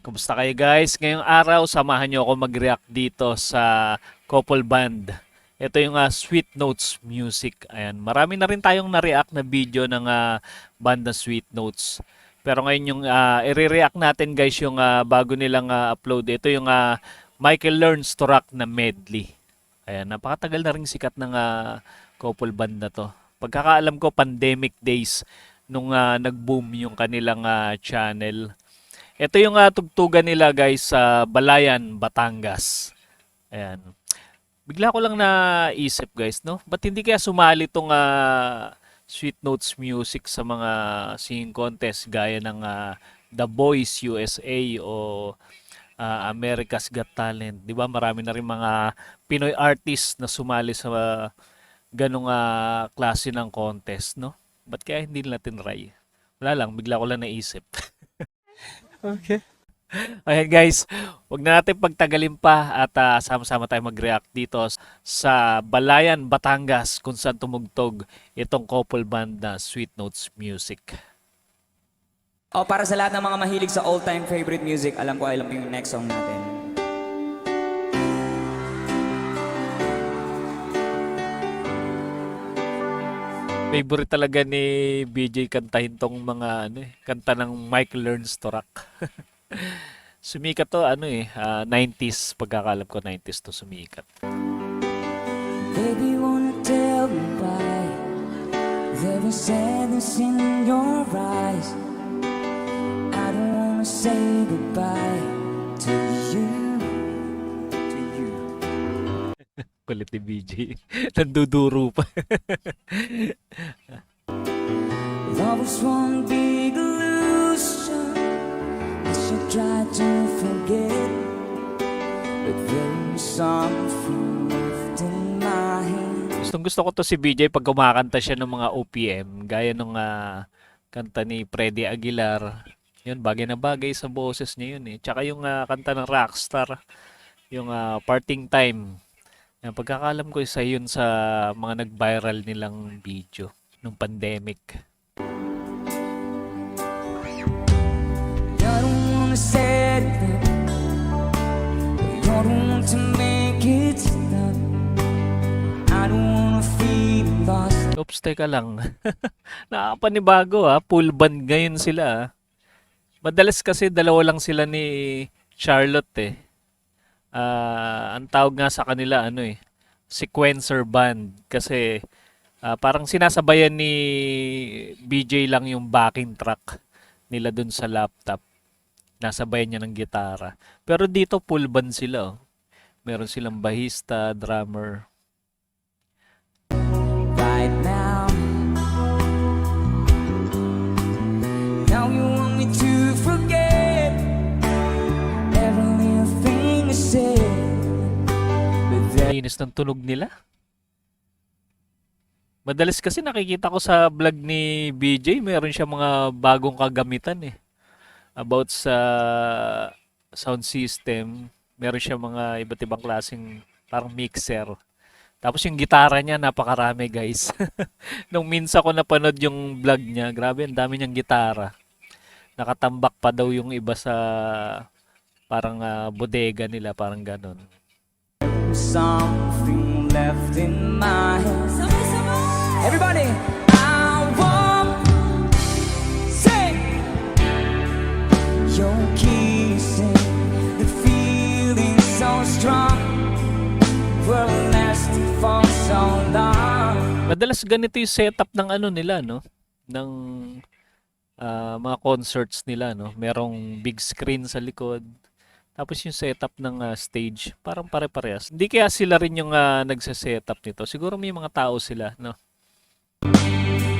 Kumusta kayo guys? Ngayong araw, samahan nyo ako mag-react dito sa couple band. Ito yung Sweet Notes Music. Ayan, marami na rin tayong na-react na video ng band na Sweet Notes. Pero ngayon yung i-react natin guys yung bago nilang upload. Ito yung Michael Learns to Rock na medley. Ayan, napakatagal na rin sikat ng couple band na to. Pagkakaalam ko, pandemic days nung nag-boom yung kanilang channel. Ito yung tugtugan nila guys sa Balayan, Batangas. Ayan. Bigla ko lang naisip guys, no? Ba't hindi kaya sumali tong Sweet Notes Music sa mga singing contest gaya ng The Voice USA o America's Got Talent. 'Di ba? Marami na rin mga Pinoy artists na sumali sa ganong klase ng contest, no? Ba't kaya hindi nila tinry? Wala lang, bigla ko lang naisip. Okay. Ayan guys, huwag na natin pagtagalin pa at sama-sama tayo mag-react dito sa Balayan, Batangas kung saan tumugtog itong couple band na Sweet Notes Music. Para sa lahat ng mga mahilig sa all-time favorite music, alam ko yung next song natin. Favorite talaga ni BJ kantahin tong mga kanta ng Michael Learns to Rock. Sumikat to 90s, pagkakalam ko 90s to sumikat. Baby, wanna tell me why there is sadness in your eyes. I don't wanna say goodbye to you. Kulit ni BJ. Nanduduro pa. Love was one big illusion. I should try to forget, but there's something left in my hand. Gustong gusto ko to si BJ pag kumakanta siya ng mga OPM. Gaya nung kanta ni Freddie Aguilar. Yun, bagay na bagay sa boses niya yun eh. Tsaka yung kanta ng Rockstar. Yung Parting Time. Yan, pagkakalam ko isa yun sa mga nag-viral nilang video nung pandemic. I don't wanna say it, I don't want to make it stop. I don't wanna feel lost. Oops, teka lang. Nakakapanibago full band ngayon sila. Madalas kasi dalawa lang sila ni Charlotte eh. Ang tawag nga sa kanila sequencer band kasi parang sinasabayan ni BJ lang yung backing track nila dun sa laptop. Nasabayan niya ng gitara. Pero dito full band sila. Meron silang bahista, drummer. Right now, now you want me to forget everything you said. Linis ng tunog nila. Madalas kasi nakikita ko sa vlog ni BJ, meron siya mga bagong kagamitan about sa sound system. Meron siya mga iba't ibang klaseng parang mixer. Tapos yung gitara niya napakarami guys. Nung minsan ko napanood yung vlog niya, grabe ang dami niyang gitara. Nakatambak pa daw yung iba sa parang bodega nila, parang ganon. Something left in my hands. Everybody, I won't say your kissing, the feeling so strong, will last for so long. Madalas ganito yung setup ng nila, no? Ng mga concerts nila, no? Merong big screen sa likod. Tapos yung setup ng stage, parang pare-parehas. Hindi kaya sila rin yung nagse-setup nito. Siguro may mga tao sila, no?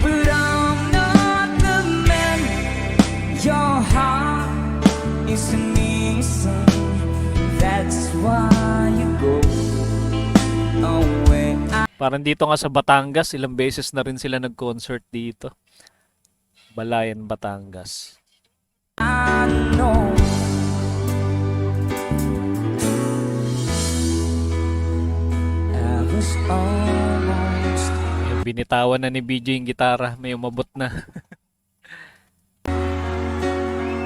But I'm not the man your heart is missing. That's why you go away. Parang dito nga sa Batangas, ilang beses na rin sila nag-concert dito. Balayan, Batangas. I know. I was almost. Yung binitawan na ni BJ yung gitara, may umabot na.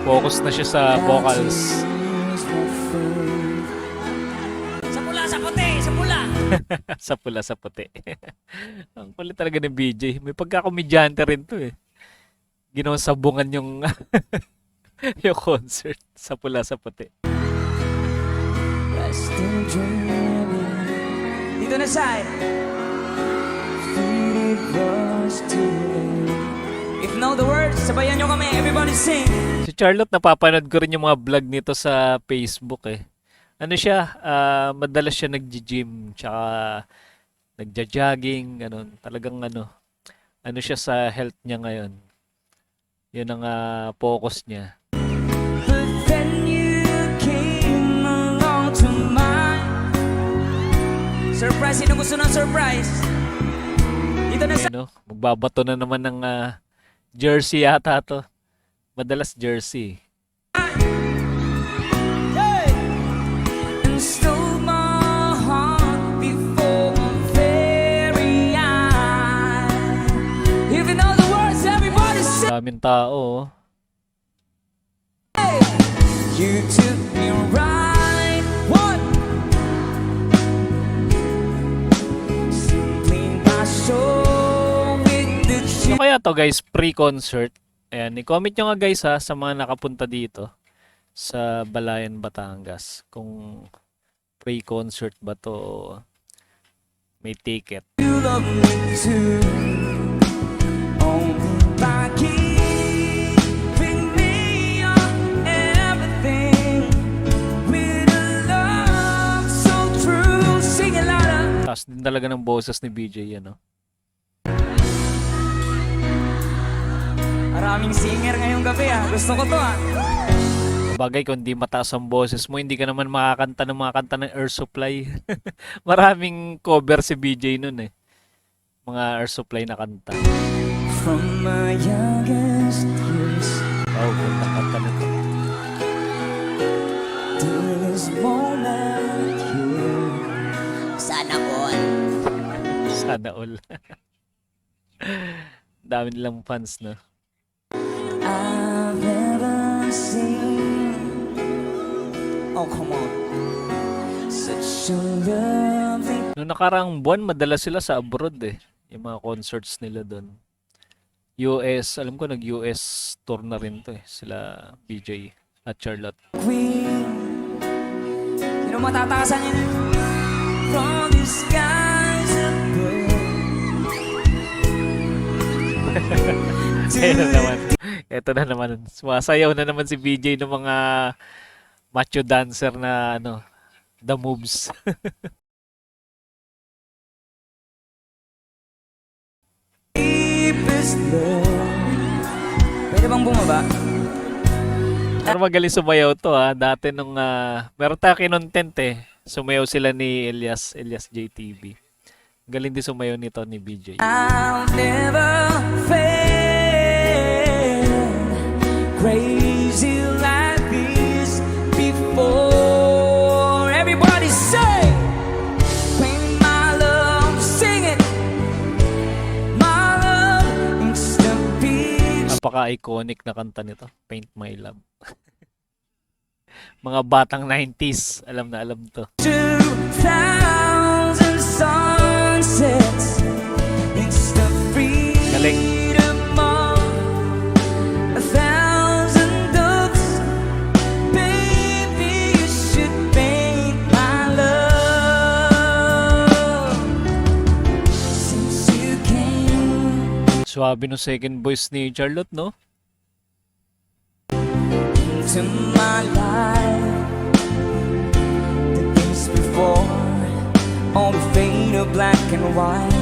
Focus na siya sa vocals. Sa pula, sa puti, sa pula. Sa pula, sa puti. Ang kulit talaga ni BJ. May pagkakomedyante rin to eh. Ginawa sabungan yung yung concert. Sa pula, sa puti. Still dreaming. Dito na side. Feel it was too late. If know the words, sabayan nyo kami. Everybody sing. Si Charlotte, napapanood ko rin yung mga vlog nito sa Facebook eh. Ano siya, madalas siya nag-gym, tsaka nagja-jogging, ganun. Talagang ano siya sa health niya ngayon. Yun ang focus niya. But then you came along to mine. Surprise, sino gusto ng surprise? Dito na sa... Magbabato na naman ng jersey yata to. Madalas jersey. Hey! And stole my heart before my very eyes. If you know the words, everybody sing. Daming tao. Hey! You took me right. One. Simply by show with the Ano kaya to guys, pre-concert? Ayan, i-comment nyo nga guys sa mga nakapunta dito sa Balayan, Batangas. Kung pre-concert ba to o may ticket. You love me too. Only by keeping me on everything with a love so true. Sing it louder. Taas din talaga ng boses ni BJ, ano? Maraming singer ngayong gabi Gusto ko to Bagay, kung di mataas ang boses mo, hindi ka naman makakanta ng mga kanta ng Air Supply. Maraming cover si BJ nun eh. Mga Air Supply na kanta. From my youngest years Oh, ganda kanta na to. to this moment here. Sana all. Sana all. Dami nilang fans, no? I've never seen. Oh, come on. Such a lovely. Noong nakaraang buwan, madalas sila sa abroad eh. Yung mga concerts nila doon. US, alam ko nag-US tour na rin to eh. Sila BJ at Charlotte. Queen. Sino matatakasan yun? From the skies above. Ito naman. Ito na naman. Sumasayaw na naman si BJ ng mga macho dancer na the moves. Deepest love. Pwede bang bumaba? Pero magaling sumayaw to ha. Dati nung meron tayo kinontent eh. Sumayaw sila ni Elias JTV. Galing din sumayaw nito ni BJ. I'll never fail. Crazy like this before. Everybody say, "Paint my love, sing it. My love, it's the beach." Napaka-iconic na kanta nito. Paint My Love. Mga batang 90s. Alam na alam to. 2,000 sunsets. It's the Galing. freedom of 1,000 doves. Baby, you should paint my love. Since you came Suwabe no second voice ni Charlotte, no? into my life, the days before, all the fade of black and white.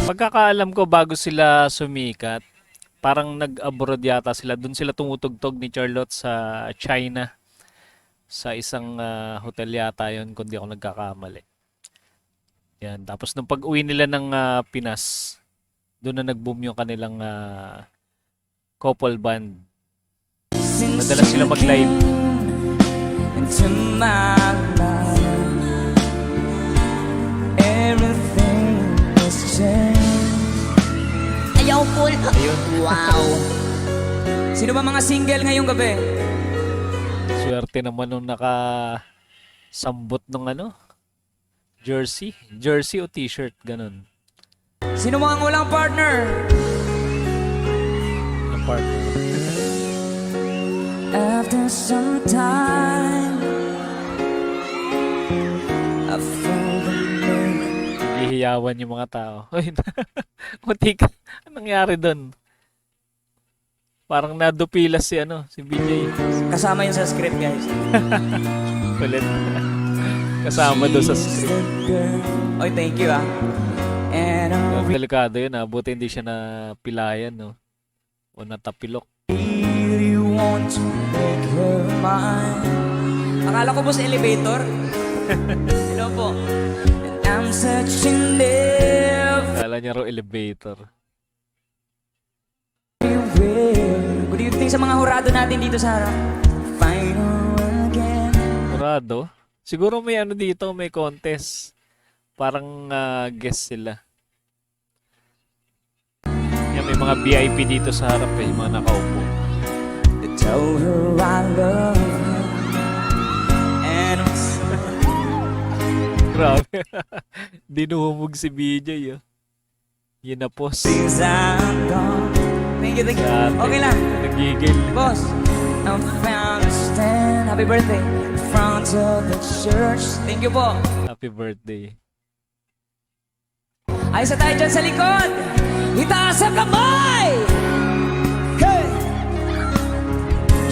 Pagkakaalam ko bago sila sumikat, parang nag-abroad yata sila. Doon sila tumutugtog ni Charlotte sa China. Sa isang hotel yata yun, kung di ako nagkakamali. Yan. Tapos nung pag-uwi nila ng Pinas, doon na nag-boom yung kanilang couple band. Madalas sila mag-live. Into my life, everything has changed. Ayaw, Paul. Ayun. Wow. Sino ba mga single ngayong gabi? Swerte naman nung nakasambot ng ano, jersey. Jersey o t-shirt, ganun. Sino mga walang partner? Ang part. After some time, I found a man. Hihiyawan yung mga tao. Uy, muntik. Anong nangyari doon? Parang nadupilas si ano, si BJ. Kasama yun sa script, guys. Kulit. Kasama doon sa She's script. the girl. Oy, thank you, ah. And I Delikado yun, ha. Buti hindi siya napilayan, no? O natapilok. really want to make her mine. Akala ko po sa elevator. Hello po. And I'm searching Kala niya raw elevator. everywhere. Good evening sa mga hurado natin dito sa harap. Find her again. Murado. Siguro may ano dito, may contest. Parang guest sila. Yan, may mga VIP dito sa harap eh, yung mga nakaupo. To tell her I love her. And I'm Grabe. Dinuhumog si BJ, oh. Yun na post. since I'm gone. Thank you, thank you. Dati, Okay lang. Nagigil. Boss, I found a stand. Happy birthday. In front of the church. Thank you po. Happy birthday. Ayos na tayo dyan sa likod. Itaas ang kamay! Hey!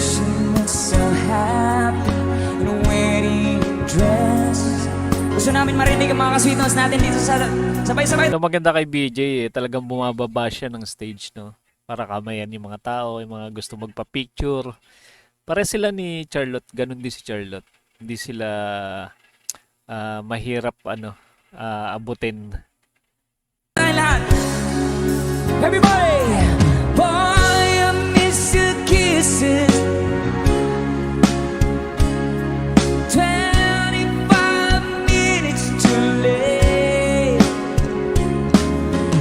She looks so happy in a wedding dress. Gusto namin marinig ang mga ka-sweet notes natin dito sa sabay-sabay. Ito maganda kay BJ eh. Talagang bumababa siya ng stage, no? Para kamayan yung mga tao, yung mga gusto magpa-picture. Pare sila ni Charlotte. Ganun din si Charlotte. Hindi sila mahirap abutin. Tayong lahat. Everybody! Boy, I miss your kisses. 25 minutes too late.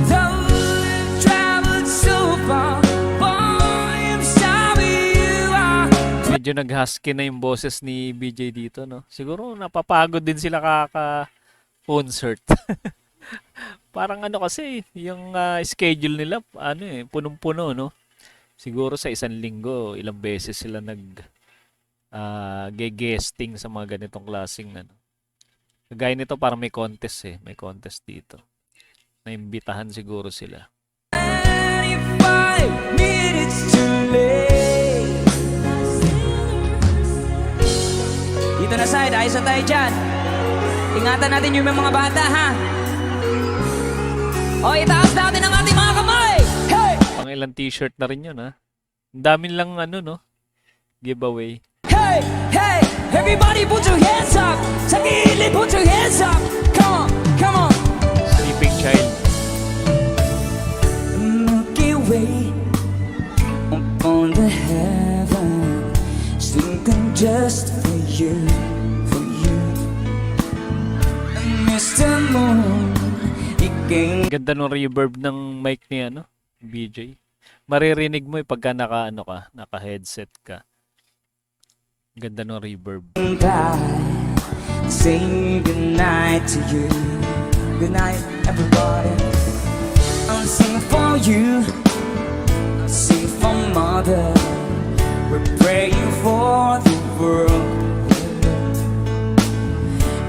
Though we've traveled so far, boy, I'm sorry you are. Medyo nag-husky na yung boses ni BJ dito, no? Siguro napapagod din sila kaka-concert. Parang ano kasi, yung schedule nila, punong-puno, no? Siguro sa isang linggo, ilang beses sila guesting sa mga ganitong klaseng, ano. Kagaya nito, parang may contest eh. May contest dito. Naimbitahan siguro sila. 25 minutes too late. Dito na side, ayos na tayo dyan. Ingatan natin yung mga bata, ha? O, itaas natin ang ating mga kamay! Hey! Pang ilang t-shirt na rin yun, ha? Ang dami lang, no? Giveaway. Hey! Hey! Everybody put your hands up! Sa gilid, put your hands up! Come on! Come on! Sleeping Child. Milky Way upon the heaven, sinking just for you, for you. Mr. Moon, he came. Ganda ng reverb ng mic ni BJ. Maririnig mo pagka naka-headset ka. Ganda ng reverb. by saying goodnight to you. Good night, everybody. I'll sing for you. I'll sing for mother. We're praying for the world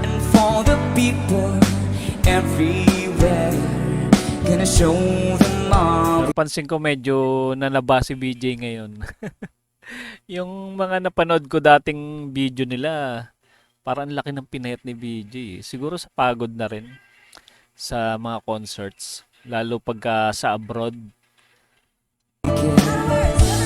and for the people everywhere. Gonna show them all. Napansin ko medyo nanaba si BJ ngayon. Yung mga napanood ko dating video nila, parang ang laki ng pinayat ni BJ. Siguro sa pagod na rin sa mga concerts, lalo pagka sa abroad.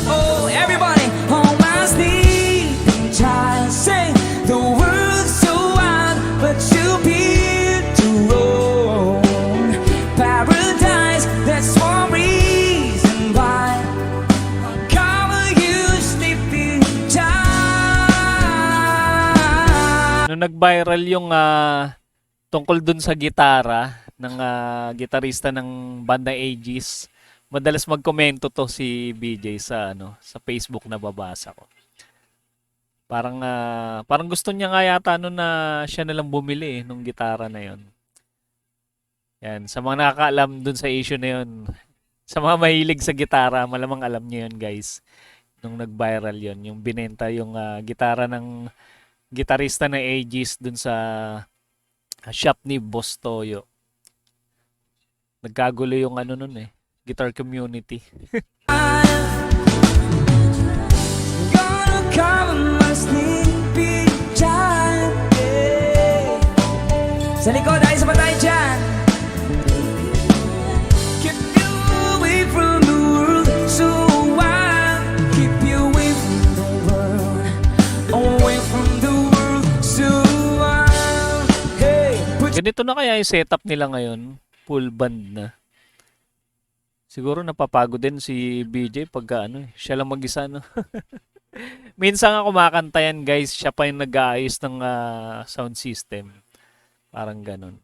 Oh, everybody, on my sleeping child, sing the world's so wide, but you built your own paradise. That's one reason why I'll cover you sleeping child. Nung nag-viral yung tungkol dun sa gitara ng gitarista ng banda Aegis, Madalas magkomento to si BJ sa sa Facebook na babasa ko. Parang gusto niya nga yata na siya na lang bumili nung gitara na 'yon. Yan, sa mga nakakaalam dun sa issue na 'yon, sa mga mahilig sa gitara, malamang alam niyo 'yon, guys. Nung nag-viral 'yon, yung binenta yung gitara ng gitarista ng Aegis dun sa shop ni Boss Toyo. Nagkagulo yung nun guitar community. Gonna cover my sleepy child, yeah. Sa likod ay sa patay dyan. Keep you away from the world, so I keep you away from the world, away from the world, so I, hey, put Ganito na kaya yung setup nila ngayon, full band na. Siguro napapagod din si BJ pagka siya lang mag-isa no. Minsan nga kumakanta yan, guys, siya pa yung nag-aayos ng sound system. Parang ganun.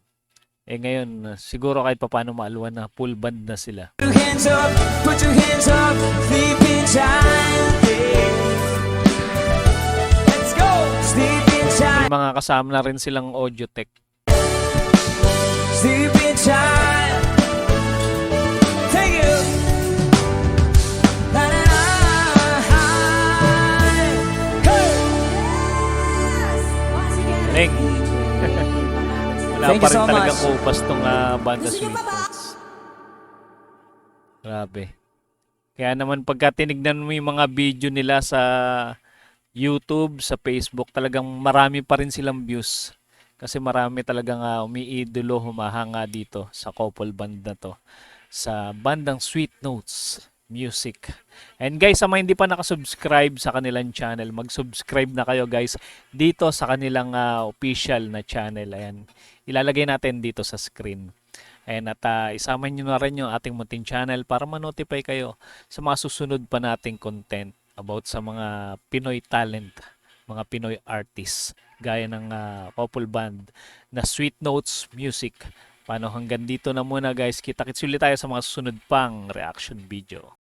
Eh ngayon, siguro kahit papaano maaluan na full band na sila. your hands up, put your hands up, sleeping child, yeah. Let's go, sleeping child. May mga kasama na rin silang audio tech. Sleeping child, take it. La, la, la, hey. Galing. Wala Thank pa you rin so talagang much. upas tong banda Sweet Notes. Grabe. Kaya naman pagka tinignan mo yung mga video nila sa YouTube, sa Facebook, talagang marami pa rin silang views. Kasi marami talagang umiidolo, humahanga dito sa couple band na to. Sa bandang Sweet Notes Music. And guys, sa mga hindi pa nakasubscribe sa kanilang channel, mag-subscribe na kayo, guys, dito sa kanilang official na channel. Ayan, ilalagay natin dito sa screen. Ayan, at isama nyo na rin yung ating munting channel para ma-notify kayo sa mga susunod pa nating content about sa mga Pinoy talent, mga Pinoy artists, gaya ng couple band na Sweet Notes Music. Paano hanggang dito na muna, guys. Kita-kits ulit tayo sa mga susunod pang reaction video.